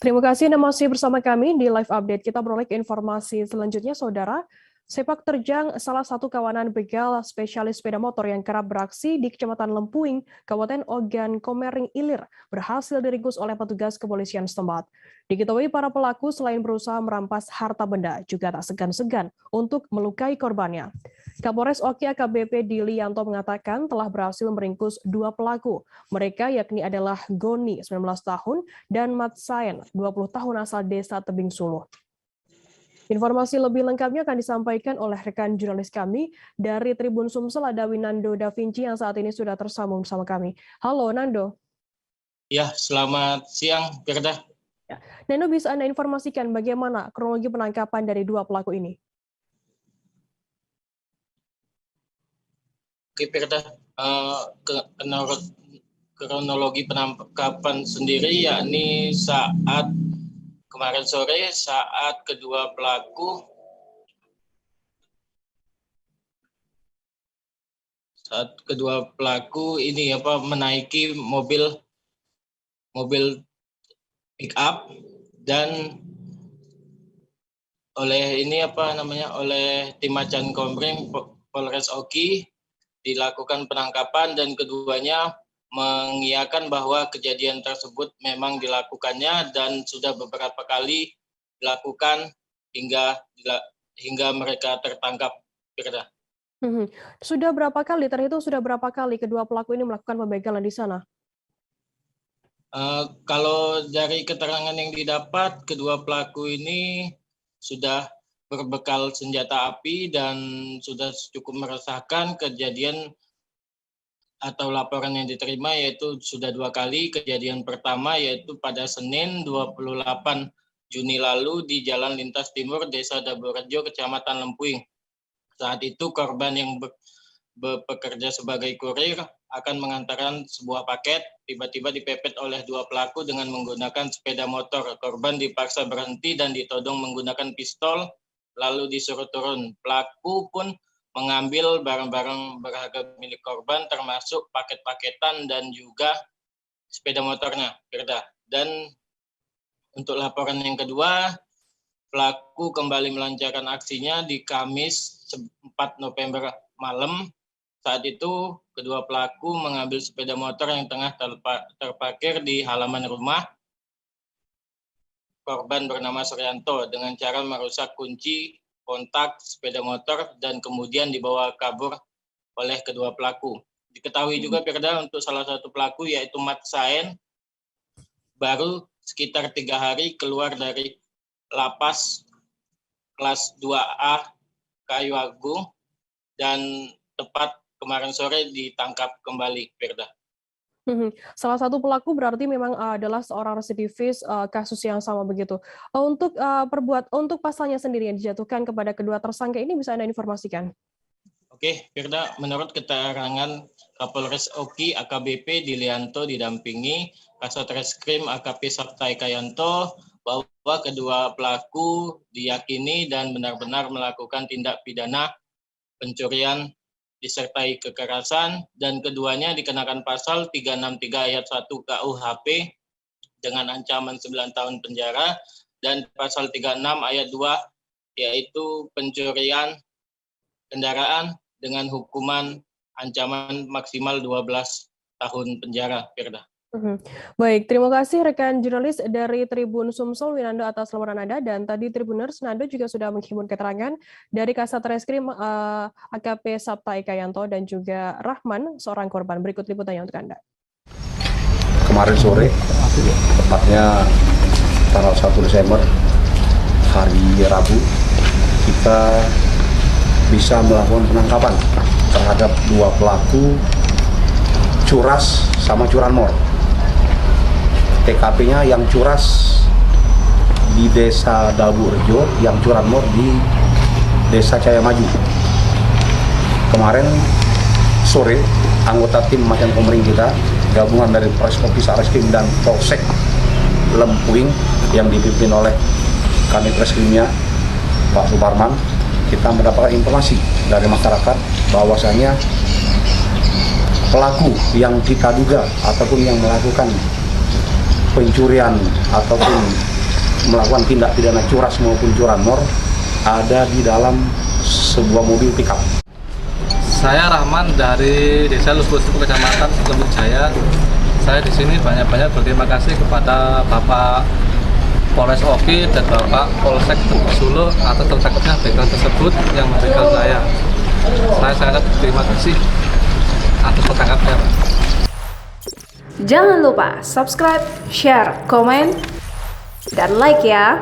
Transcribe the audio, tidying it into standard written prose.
Terima kasih Anda masih bersama kami di live update. Kita beralih ke informasi selanjutnya, Saudara. Sepak terjang salah satu kawanan begal spesialis sepeda motor yang kerap beraksi di Kecamatan Lempuing, Kabupaten Ogan Komering Ilir, berhasil diringkus oleh petugas kepolisian setempat. Diketahui para pelaku selain berusaha merampas harta benda, juga tak segan-segan untuk melukai korbannya. Kapolres Oki AKBP Dilianto mengatakan telah berhasil meringkus dua pelaku. Mereka yakni adalah Goni, 19 tahun, dan Mat Saen, 20 tahun asal desa Tebing Suluh. Informasi lebih lengkapnya akan disampaikan oleh rekan jurnalis kami dari Tribun Sumsel, ada Winando Da Vinci yang saat ini sudah tersambung bersama kami. Halo Nando. Ya, selamat siang, Firda. Ya. Nando, bisa Anda informasikan bagaimana kronologi penangkapan dari dua pelaku ini? Oke, Firda. Kronologi penangkapan sendiri yakni kemarin sore saat kedua pelaku ini menaiki mobil pick up dan oleh tim Macan Komering Polres Oki dilakukan penangkapan dan keduanya mengiyakan bahwa kejadian tersebut memang dilakukannya dan sudah beberapa kali dilakukan hingga mereka tertangkap. Terhitung sudah berapa kali kedua pelaku ini melakukan pembegalan di sana? Kalau dari keterangan yang didapat, kedua pelaku ini sudah berbekal senjata api dan sudah cukup meresahkan. Kejadian atau laporan yang diterima yaitu sudah dua kali. Kejadian pertama yaitu pada Senin 28 Juni lalu di Jalan Lintas Timur Desa Daburejo, Kecamatan Lempuing. Saat itu korban yang bekerja sebagai kurir akan mengantarkan sebuah paket, tiba-tiba dipepet oleh dua pelaku dengan menggunakan sepeda motor. Korban dipaksa berhenti dan ditodong menggunakan pistol, lalu disuruh turun. Pelaku pun mengambil barang-barang berharga milik korban termasuk paket-paketan dan juga sepeda motornya, Firda. Dan untuk laporan yang kedua, pelaku kembali melancarkan aksinya di Kamis 4 November malam. Saat itu kedua pelaku mengambil sepeda motor yang tengah terparkir di halaman rumah korban bernama Suryanto dengan cara merusak kunci kontak sepeda motor dan kemudian dibawa kabur oleh kedua pelaku. Diketahui juga Firda untuk salah satu pelaku yaitu Mat Saen baru sekitar 3 hari keluar dari lapas kelas 2A Kayu Agung dan tepat kemarin sore ditangkap kembali, Firda. Salah satu pelaku berarti memang adalah seorang residivis kasus yang sama begitu. Untuk pasalnya sendiri yang dijatuhkan kepada kedua tersangka ini bisa Anda informasikan? Oke, Firda, menurut keterangan Kapolres Oki AKBP Dilianto didampingi Kasat Reskrim AKP Sabtai Kayanto bahwa kedua pelaku diyakini dan benar-benar melakukan tindak pidana pencurian disertai kekerasan dan keduanya dikenakan pasal 363 ayat 1 KUHP dengan ancaman 9 tahun penjara dan pasal 36 ayat 2 yaitu pencurian kendaraan dengan hukuman ancaman maksimal 12 tahun penjara, Firda. Baik, terima kasih rekan jurnalis dari Tribun Sumsel Winando atas laporan Anda, dan tadi Tribuners Nando juga sudah menghimpun keterangan dari Kasat Reskrim AKP Sabtai Kayanto dan juga Rahman, seorang korban. Berikut liputannya untuk Anda. Kemarin sore, tepatnya tanggal 1 Desember, hari Rabu, kita bisa melakukan penangkapan terhadap dua pelaku curas sama curanmor. TKP-nya yang curas di Desa Daburejo, yang curanmor di Desa Caya Maju. Kemarin sore, anggota tim Macan Komering kita, gabungan dari Polres Satreskrim dan Polsek Lempuing yang dipimpin oleh Kanit Reskrimnya Pak Suparman, kita mendapatkan informasi dari masyarakat bahwasanya pelaku yang kita duga ataupun yang melakukan pencurian ataupun melakukan tindak pidana curas maupun curanmor ada di dalam sebuah mobil pickup. Saya Rahman dari Desa Lubuk-Lubuk, Kecamatan Lembut Jaya. Saya di sini banyak-banyak berterima kasih kepada Bapak Polres Oki dan Bapak Polsek Solo atas tertangkapnya begal tersebut yang membegal saya. Saya sangat berterima kasih atas tertangkapnya, Pak. Jangan lupa subscribe, share, komen, dan like ya.